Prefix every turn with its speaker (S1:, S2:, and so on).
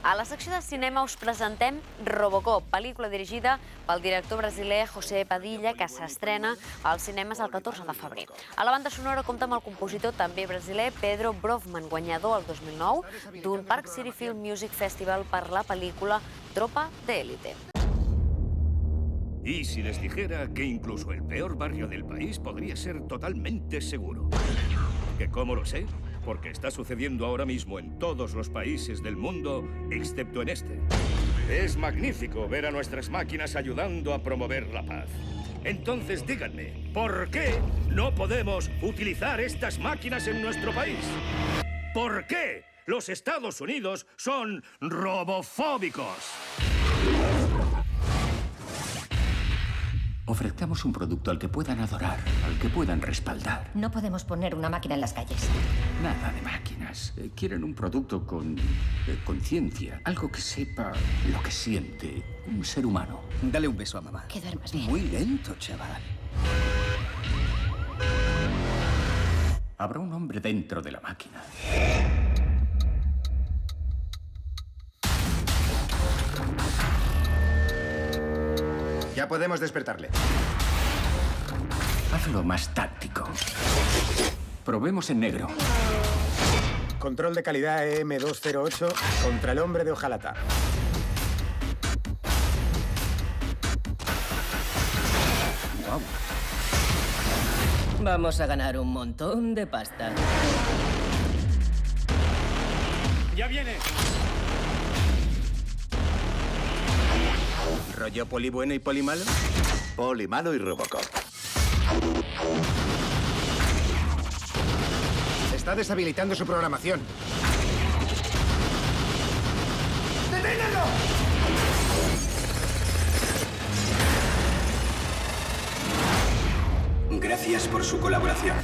S1: A la secció de cinema us presentem Robocop, pel·lícula dirigida pel director brasiler José Padilha, que s'estrena als cinemes el 14 de febrer. A la banda sonora compta amb el compositor també brasiler Pedro Brofman, guanyador el 2009 d'un Park City Film Music Festival per la pel·lícula Tropa de Élite.
S2: ¿Y si les dijera que incluso el peor barrio del país podría ser totalmente seguro? ¿Que cómo lo sé? Porque está sucediendo ahora mismo en todos los países del mundo, excepto en este. Es magnífico ver a nuestras máquinas ayudando a promover la paz. Entonces díganme, ¿por qué no podemos utilizar estas máquinas en nuestro país? ¿Por qué los Estados Unidos son robofóbicos?
S3: Ofrezcamos un producto al que puedan adorar, al que puedan respaldar.
S4: No podemos poner una máquina en las calles.
S3: Nada de máquinas. Quieren un producto con conciencia, algo que sepa lo que siente un ser humano.
S5: Dale un beso a mamá.
S4: Que duermas bien.
S5: Muy lento, chaval.
S3: Habrá un hombre dentro de la máquina.
S6: Ya podemos despertarle.
S3: Hazlo más táctico. Probemos en negro.
S6: Control de calidad EM208 contra el hombre de hojalata.
S5: Wow.
S7: Vamos a ganar un montón de pasta.
S2: ¡Ya viene!
S5: ¿Rollo poli bueno y poli malo?
S8: Poli malo y Robocop.
S6: Está deshabilitando su programación. ¡Deténganlo!
S5: Gracias por su colaboración.